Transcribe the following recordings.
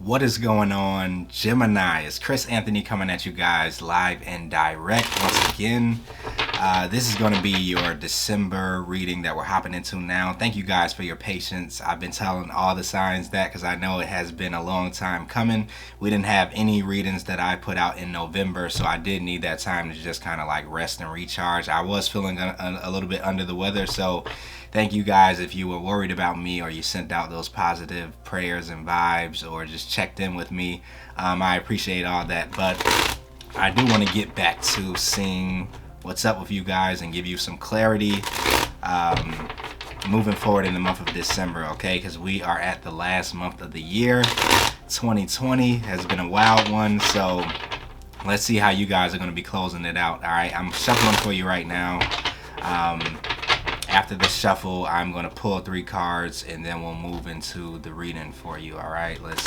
What is going on, Gemini? It's Chris Anthony coming at you guys live and direct once again. This is going to be your December reading that we're hopping into now. Thank you guys for your patience. I've been telling all the signs that because I know it has been a long time coming. We didn't have any readings that I put out in November, so I did need that time to just kind of like rest and recharge. I was feeling a little bit under the weather, so thank you guys if you were worried about me or you sent out those positive prayers and vibes or just checked in with me. I appreciate all that, but I do want to get back to seeing what's up with you guys and give you some clarity moving forward in the month of December, okay? Because we are at the last month of the year. 2020 has been a wild one, so let's see how you guys are going to be closing it out. All right, I'm shuffling for you right now. After the shuffle, I'm going to pull 3 cards and then we'll move into the reading for you. All right, let's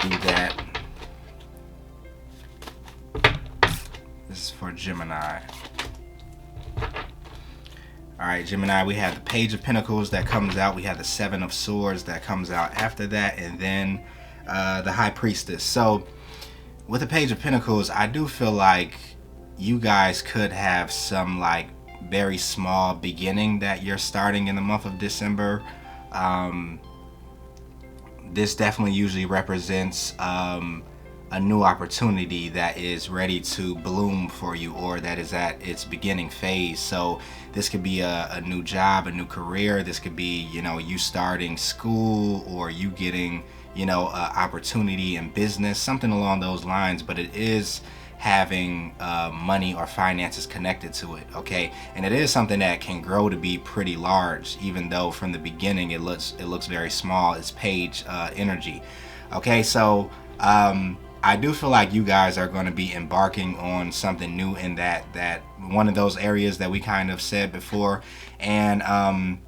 do that. This is for Gemini. All right, Gemini, we have the Page of Pentacles that comes out. We have the 7 of Swords that comes out after that, and then the High Priestess. So with the Page of Pentacles, I do feel like you guys could have some like very small beginning that you're starting in the month of December. This definitely usually represents a new opportunity that is ready to bloom for you, or that is at its beginning phase. So this could be a new job, a new career. This could be, you know, you starting school, or you getting, you know, opportunity in business, something along those lines. But it is having money or finances connected to it, okay? And it is something that can grow to be pretty large, even though from the beginning it looks very small. It's page energy, okay? So I do feel like you guys are going to be embarking on something new in that one of those areas that we kind of said before, and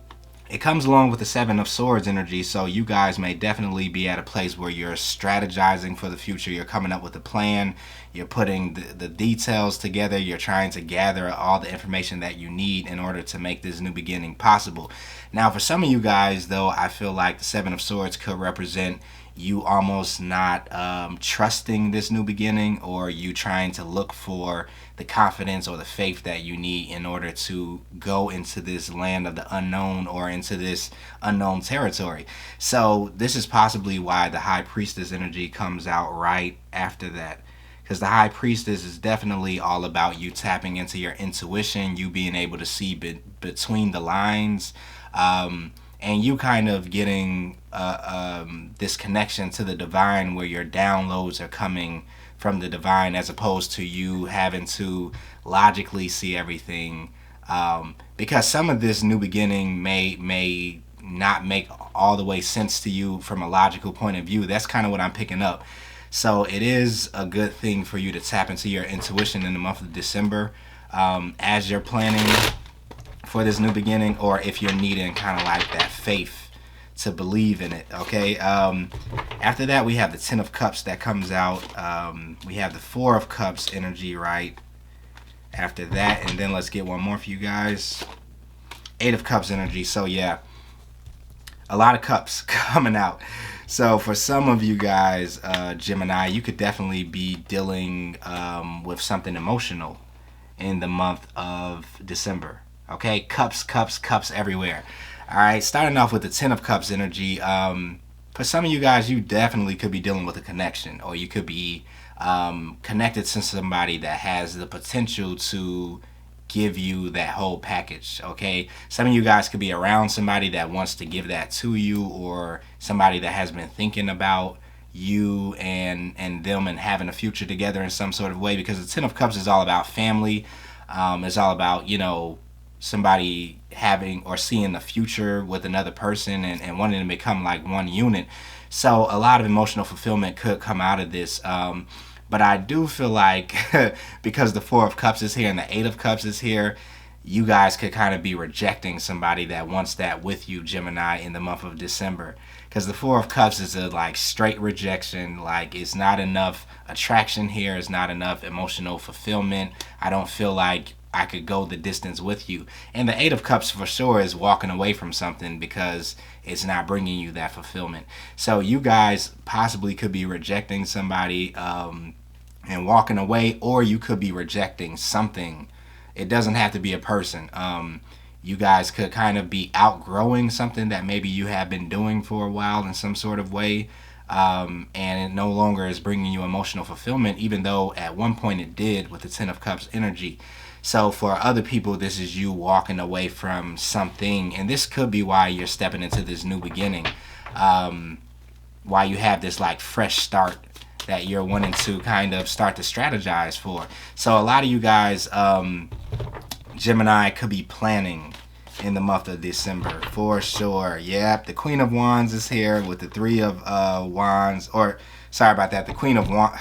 it comes along with the 7 of Swords energy. So you guys may definitely be at a place where you're strategizing for the future. You're coming up with a plan. You're putting the details together. You're trying to gather all the information that you need in order to make this new beginning possible. Now, for some of you guys, though, I feel like the 7 of Swords could represent you almost not trusting this new beginning, or you trying to look for the confidence or the faith that you need in order to go into this land of the unknown or into this unknown territory. So this is possibly why the High Priestess energy comes out right after that, because the High Priestess is definitely all about you tapping into your intuition, you being able to see between the lines, and you kind of getting this connection to the divine, where your downloads are coming from the divine, as opposed to you having to logically see everything, because some of this new beginning may not make all the way sense to you from a logical point of view. That's kind of what I'm picking up. So it is a good thing for you to tap into your intuition in the month of December, as you're planning for this new beginning, or if you're needing kind of like that faith to believe in it, okay? After that, we have the 10 of Cups that comes out. We have the 4 of Cups energy right after that, and then let's get one more for you guys. 8 of Cups energy. So yeah, a lot of cups coming out. So for some of you guys, Gemini, you could definitely be dealing with something emotional in the month of December. Okay, cups everywhere. All right, starting off with the 10 of Cups energy. For some of you guys, you definitely could be dealing with a connection, or you could be connected to somebody that has the potential to give you that whole package, okay? Some of you guys could be around somebody that wants to give that to you, or somebody that has been thinking about you and them and having a future together in some sort of way, because the 10 of Cups is all about family. It's all about, you know, somebody having or seeing the future with another person and wanting to become like one unit. So a lot of emotional fulfillment could come out of this. But I do feel like because the 4 of Cups is here and the 8 of Cups is here, you guys could kind of be rejecting somebody that wants that with you, Gemini, in the month of December. Because the 4 of Cups is a like straight rejection. Like, it's not enough attraction here. It's not enough emotional fulfillment. I don't feel like I could go the distance with you. And the Eight of Cups for sure is walking away from something because it's not bringing you that fulfillment. So you guys possibly could be rejecting somebody and walking away, or you could be rejecting something. It doesn't have to be a person. You guys could kind of be outgrowing something that maybe you have been doing for a while in some sort of way, and it no longer is bringing you emotional fulfillment, even though at one point it did with the Ten of Cups energy. So for other people, this is you walking away from something, and this could be why you're stepping into this new beginning, why you have this like fresh start that you're wanting to kind of start to strategize for. So a lot of you guys, Gemini, could be planning in the month of December for sure. Yep, the Queen of Wands is here with the Three of Wands, or sorry about that, the Queen of Wands.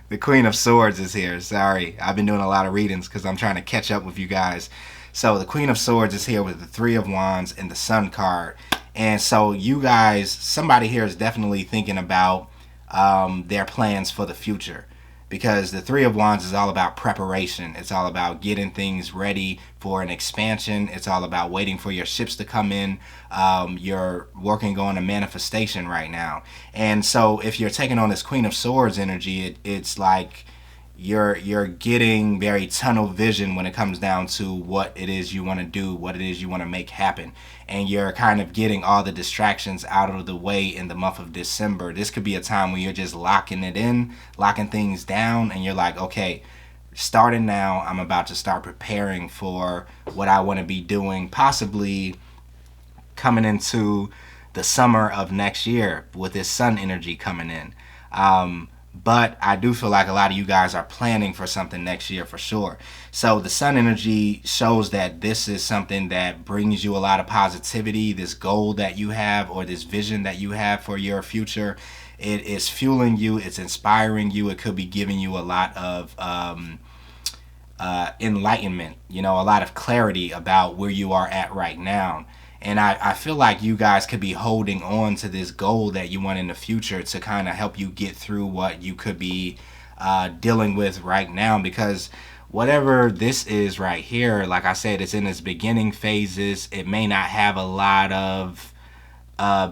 The Queen of Swords is here. Sorry, I've been doing a lot of readings because I'm trying to catch up with you guys. So the Queen of Swords is here with the Three of Wands and the Sun card. And so you guys, somebody here is definitely thinking about their plans for the future, because the Three of Wands is all about preparation. It's all about getting things ready for an expansion. It's all about waiting for your ships to come in. You're working on a manifestation right now. And so if you're taking on this Queen of Swords energy, it's like you're getting very tunnel vision when it comes down to what it is you want to do, what it is you want to make happen. And you're kind of getting all the distractions out of the way in the month of December. This could be a time where you're just locking it in, locking things down, and you're like, okay, starting now, I'm about to start preparing for what I want to be doing, possibly coming into the summer of next year with this sun energy coming in. But I do feel like a lot of you guys are planning for something next year for sure. So the sun energy shows that this is something that brings you a lot of positivity. This goal that you have, or this vision that you have for your future, it is fueling you. It's inspiring you. It could be giving you a lot of enlightenment, a lot of clarity about where you are at right now. And I feel like you guys could be holding on to this goal that you want in the future to kind of help you get through what you could be dealing with right now. Because whatever this is right here, like I said, it's in its beginning phases. It may not have a lot of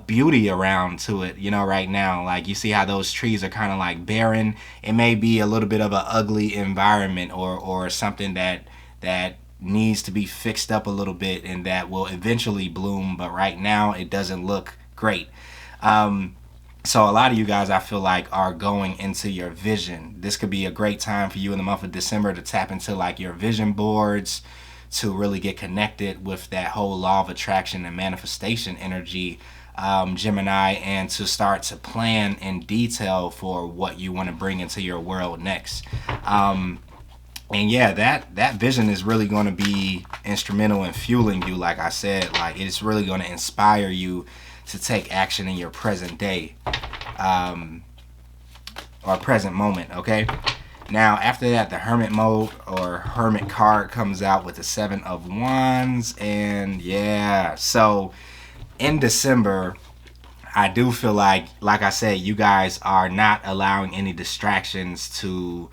beauty around to it, right now. Like you see how those trees are kind of like barren. It may be a little bit of an ugly environment, or something that needs to be fixed up a little bit, and that will eventually bloom, but right now it doesn't look great. So a lot of you guys, I feel like, are going into your vision. This could be a great time for you in the month of December to tap into like your vision boards, to really get connected with that whole law of attraction and manifestation energy, Gemini, and to start to plan in detail for what you want to bring into your world next. And yeah, that vision is really going to be instrumental in fueling you. Like I said, like it's really going to inspire you to take action in your present day, or present moment. Okay. Now after that, the Hermit mode or Hermit card comes out with the Seven of Wands, and yeah, so in December, I do feel like I said, you guys are not allowing any distractions to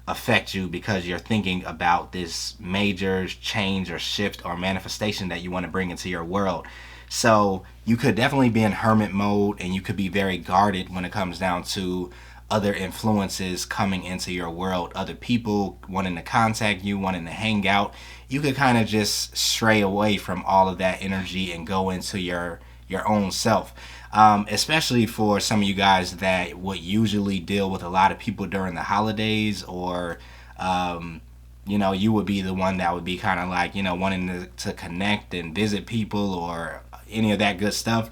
affect you, because you're thinking about this major change or shift or manifestation that you want to bring into your world. So you could definitely be in hermit mode, and you could be very guarded when it comes down to other influences coming into your world, other people wanting to contact you, wanting to hang out. You could kind of just stray away from all of that energy and go into your own self. Especially for some of you guys that would usually deal with a lot of people during the holidays, or you would be the one that would be kind of like, wanting to connect and visit people, or any of that good stuff.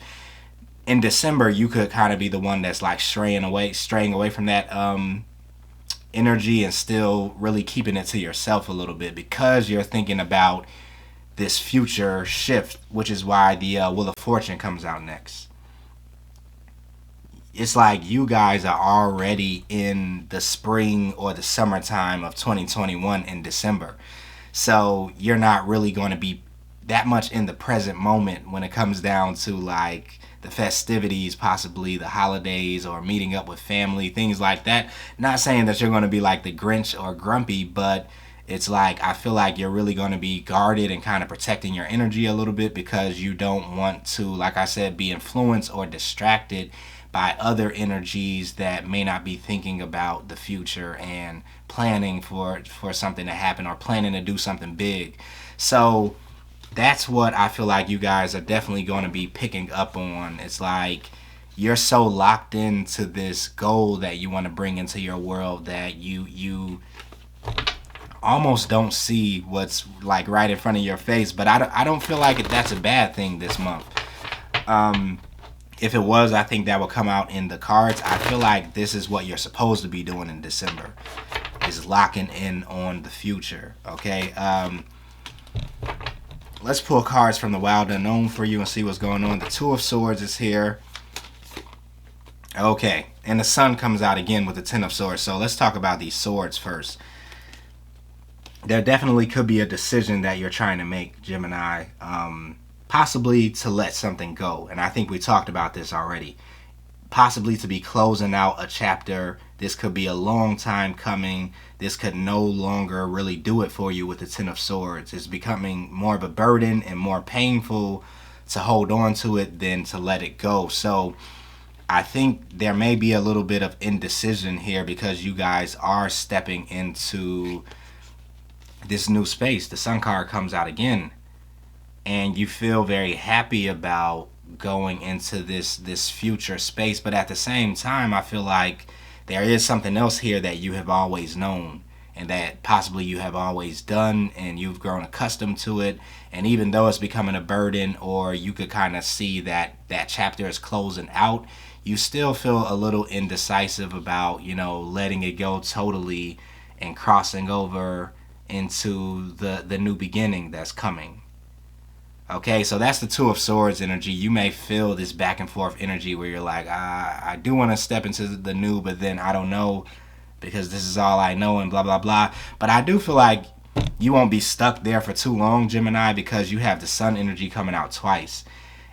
In December, you could kind of be the one that's like straying away from that energy, and still really keeping it to yourself a little bit, because you're thinking about this future shift, which is why the Wheel of Fortune comes out next. It's like you guys are already in the spring or the summertime of 2021 in December. So you're not really going to be that much in the present moment when it comes down to like the festivities, possibly the holidays, or meeting up with family, things like that. Not saying that you're going to be like the Grinch or grumpy, but It's like, I feel like you're really going to be guarded and kind of protecting your energy a little bit, because you don't want to, like I said, be influenced or distracted by other energies that may not be thinking about the future and planning for something to happen, or planning to do something big. So that's what I feel like you guys are definitely going to be picking up on. It's like you're so locked into this goal that you want to bring into your world that you almost don't see what's like right in front of your face. But I don't feel like that's a bad thing this month. If it was, I think that will come out in the cards. I feel like this is what you're supposed to be doing in December, is locking in on the future. Okay. Let's pull cards from the Wild Unknown for you and see what's going on. The Two of Swords is here. Okay, and the Sun comes out again with the Ten of Swords. So let's talk about these swords first. There definitely could be a decision that you're trying to make, Gemini, possibly to let something go. And I think we talked about this already. Possibly to be closing out a chapter. This could be a long time coming. This could no longer really do it for you with the Ten of Swords. It's becoming more of a burden and more painful to hold on to it than to let it go. So I think there may be a little bit of indecision here, because you guys are stepping into this new space. The Sun card comes out again, and you feel very happy about going into this future space. But at the same time, I feel like there is something else here that you have always known, and that possibly you have always done, and you've grown accustomed to it. And even though it's becoming a burden, or you could kind of see that that chapter is closing out, you still feel a little indecisive about, letting it go totally and crossing over into the new beginning that's coming. Okay, so that's the Two of Swords energy. You may feel this back and forth energy where you're like, I do want to step into the new, but then I don't know, because this is all I know and blah, blah, blah. But I do feel like you won't be stuck there for too long, Gemini, because you have the Sun energy coming out twice.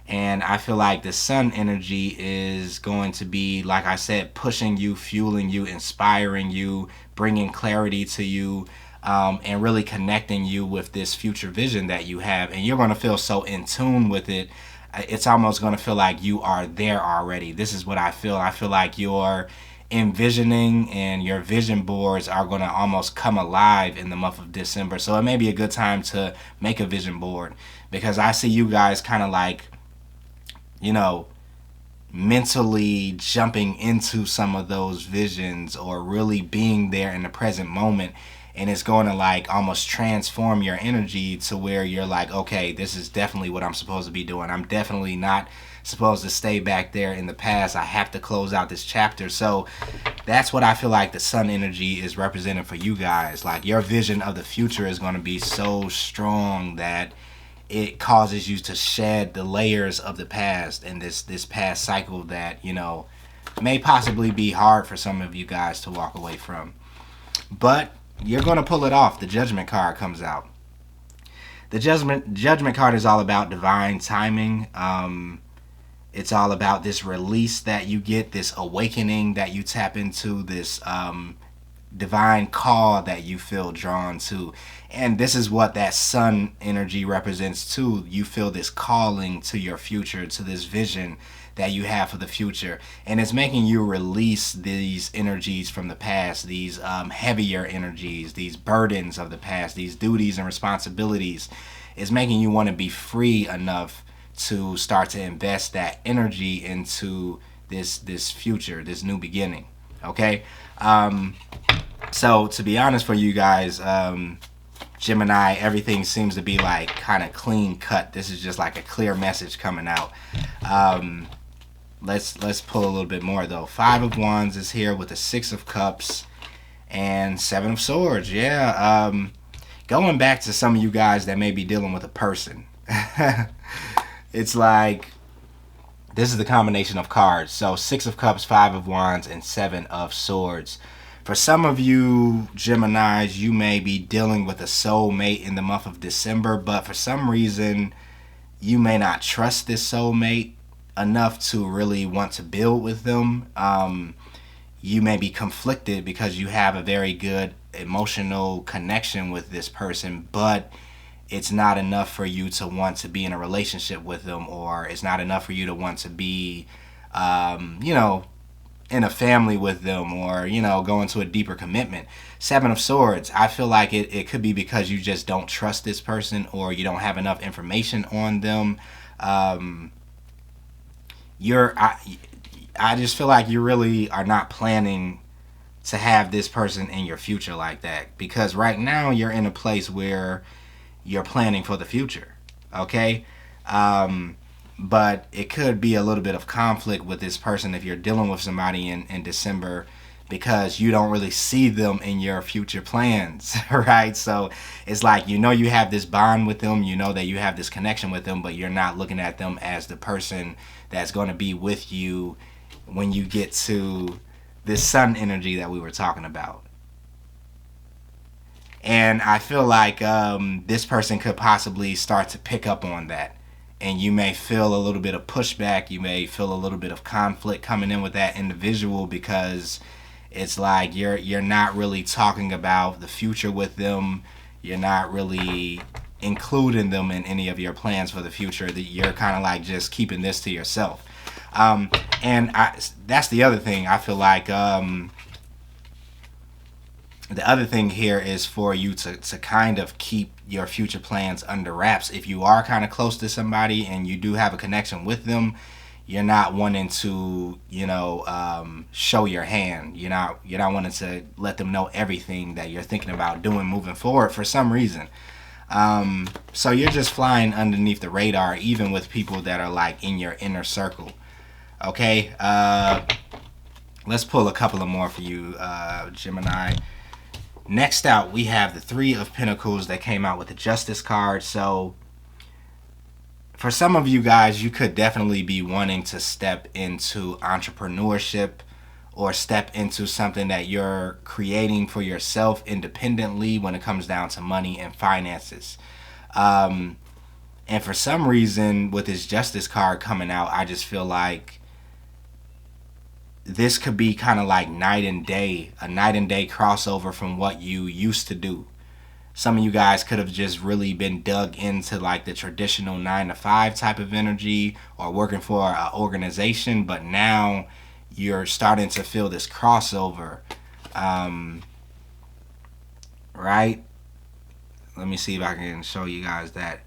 And I feel like the Sun energy is going to be, like I said, pushing you, fueling you, inspiring you, bringing clarity to you, and really connecting you with this future vision that you have. And you're going to feel so in tune with it. It's almost going to feel like you are there already. This is what I feel. I feel like you're envisioning, and your vision boards are going to almost come alive in the month of December. So it may be a good time to make a vision board, because I see you guys kind of like, mentally jumping into some of those visions, or really being there in the present moment. And it's going to like almost transform your energy to where you're like, okay, this is definitely what I'm supposed to be doing. I'm definitely not supposed to stay back there in the past. I have to close out this chapter. So that's what I feel like the Sun energy is representing for you guys. Like, your vision of the future is going to be so strong that it causes you to shed the layers of the past, and this past cycle that, may possibly be hard for some of you guys to walk away from. But you're going to pull it off. The Judgment card comes out. The Judgment card is all about divine timing. It's all about this release that you get, this awakening that you tap into, this divine call that you feel drawn to. And this is what that Sun energy represents too. You feel this calling to your future, to this vision that you have for the future, and it's making you release these energies from the past, these heavier energies, these burdens of the past, these duties and responsibilities. It's making you want to be free enough to start to invest that energy into this future, this new beginning. Okay, so to be honest for you guys, Gemini, everything seems to be like kind of clean cut. This is just like a clear message coming out. Let's pull a little bit more though. Five of Wands is here with the Six of Cups and Seven of Swords. Yeah, going back to some of you guys that may be dealing with a person. It's like, this is the combination of cards. So Six of Cups, Five of Wands, and Seven of Swords. For some of you Geminis, you may be dealing with a soulmate in the month of December, but for some reason you may not trust this soulmate enough to really want to build with them. You may be conflicted because you have a very good emotional connection with this person, but it's not enough for you to want to be in a relationship with them, or it's not enough for you to want to be, you know, in a family with them, or, you know, go into a deeper commitment. Seven of Swords, I feel like it could be because you just don't trust this person, or you don't have enough information on them. I just feel like you really are not planning to have this person in your future like that, because right now you're in a place where you're planning for the future. Okay. But it could be a little bit of conflict with this person if you're dealing with somebody in December, because you don't really see them in your future plans, right? So it's like, you know, you have this bond with them, you know that you have this connection with them, but you're not looking at them as the person that's going to be with you when you get to this sun energy that we were talking about. And I feel like this person could possibly start to pick up on that. And you may feel a little bit of pushback. You may feel a little bit of conflict coming in with that individual, because it's like you're not really talking about the future with them. You're not really including them in any of your plans for the future. That you're kind of like just keeping this to yourself. That's the other thing. I feel like the other thing here is for you to kind of keep your future plans under wraps. If you are kind of close to somebody and you do have a connection with them, you're not wanting to, you know, show your hand. You're not wanting to let them know everything that you're thinking about doing moving forward for some reason. So you're just flying underneath the radar, even with people that are like in your inner circle. Okay, let's pull a couple of more for you, Gemini. Next out, we have the Three of Pentacles that came out with the Justice card. So for some of you guys, you could definitely be wanting to step into entrepreneurship, or step into something that you're creating for yourself independently when it comes down to money and finances. And for some reason, with this Justice card coming out, I just feel like this could be kind of like night and day, a night and day crossover from what you used to do. Some of you guys could have just really been dug into like the traditional 9-to-5 type of energy, or working for an organization, but now you're starting to feel this crossover. Right? Let me see if I can show you guys that.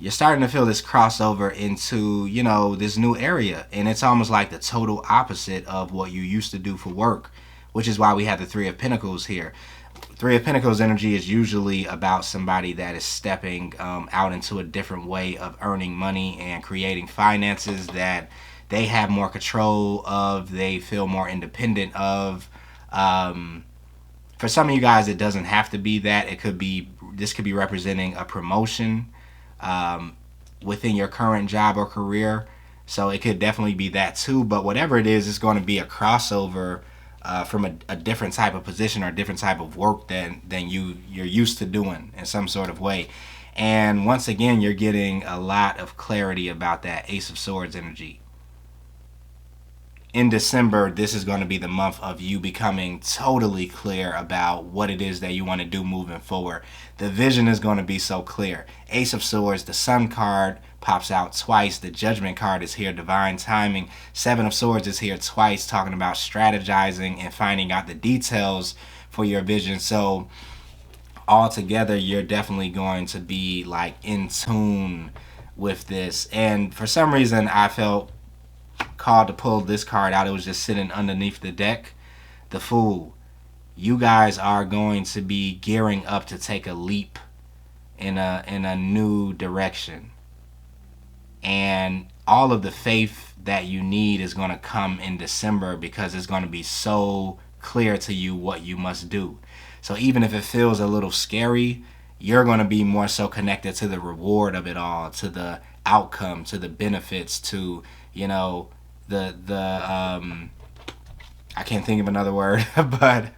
You're starting to feel this crossover into, you know, this new area. And it's almost like the total opposite of what you used to do for work, which is why we have the Three of Pentacles here. Three of Pentacles energy is usually about somebody that is stepping out into a different way of earning money and creating finances that they have more control of, they feel more independent of. For some of you guys, it doesn't have to be that. This could be representing a promotion within your current job or career. So it could definitely be that too. But whatever it is, it's going to be a crossover from a different type of position or different type of work than you're used to doing in some sort of way. And once again, you're getting a lot of clarity about that Ace of Swords energy. In December, this is going to be the month of you becoming totally clear about what it is that you want to do moving forward. The vision is going to be so clear. Ace of Swords, the Sun card pops out twice. The Judgment card is here, divine timing. Seven of Swords is here twice, talking about strategizing and finding out the details for your vision. So altogether, you're definitely going to be like in tune with this. And for some reason, I felt called to pull this card out. It was just sitting underneath the deck. The Fool. You guys are going to be gearing up to take a leap in a new direction. And all of the faith that you need is going to come in December, because it's going to be so clear to you what you must do. So even if it feels a little scary, you're going to be more so connected to the reward of it all, to the outcome, to the benefits, to, you know, the I can't think of another word, but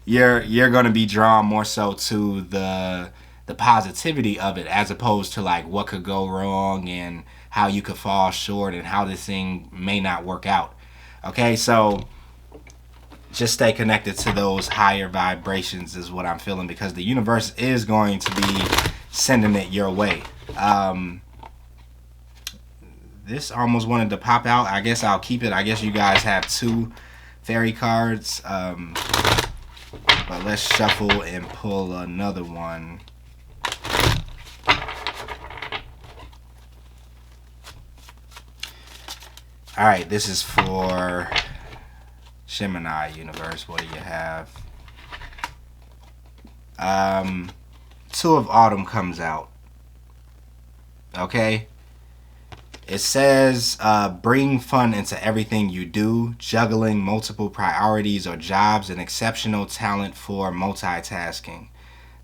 you're going to be drawn more so to the positivity of it, as opposed to like what could go wrong and how you could fall short and how this thing may not work out. Okay, so just stay connected to those higher vibrations is what I'm feeling, because the universe is going to be sending it your way. This almost wanted to pop out. I guess I'll keep it. I guess you guys have 2 fairy cards. But let's shuffle and pull another one. Alright, this is for Gemini universe. What do you have? 2 of Autumn comes out. Okay? It says, bring fun into everything you do, juggling multiple priorities or jobs, and exceptional talent for multitasking.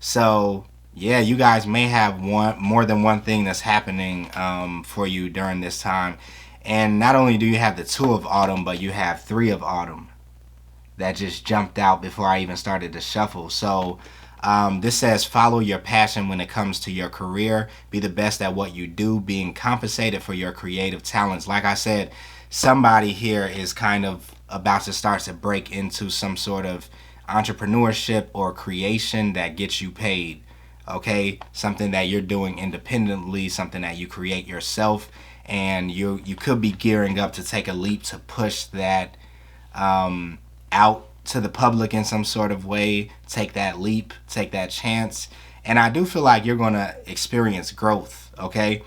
So, yeah, you guys may have more than one thing that's happening for you during this time. And not only do you have the 2 of Autumn, but you have 3 of Autumn that just jumped out before I even started to shuffle. So, this says follow your passion when it comes to your career. Be the best at what you do, being compensated for your creative talents. Like I said, somebody here is kind of about to start to break into some sort of entrepreneurship or creation that gets you paid. Okay? Something that you're doing independently, something that you create yourself, and you could be gearing up to take a leap to push that out to the public in some sort of way. Take that leap, take that chance, and I do feel like you're gonna experience growth. Okay,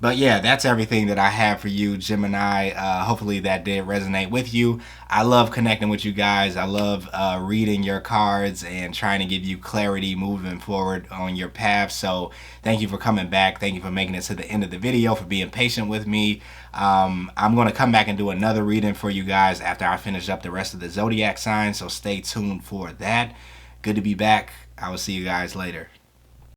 but yeah, that's everything that I have for you, Gemini. Hopefully that did resonate with you. I love connecting with you guys. I love reading your cards and trying to give you clarity moving forward on your path. So thank you for coming back. Thank you for making it to the end of the video, for being patient with me. I'm going to come back and do another reading for you guys after I finish up the rest of the zodiac signs. So stay tuned for that. Good to be back. I will see you guys later.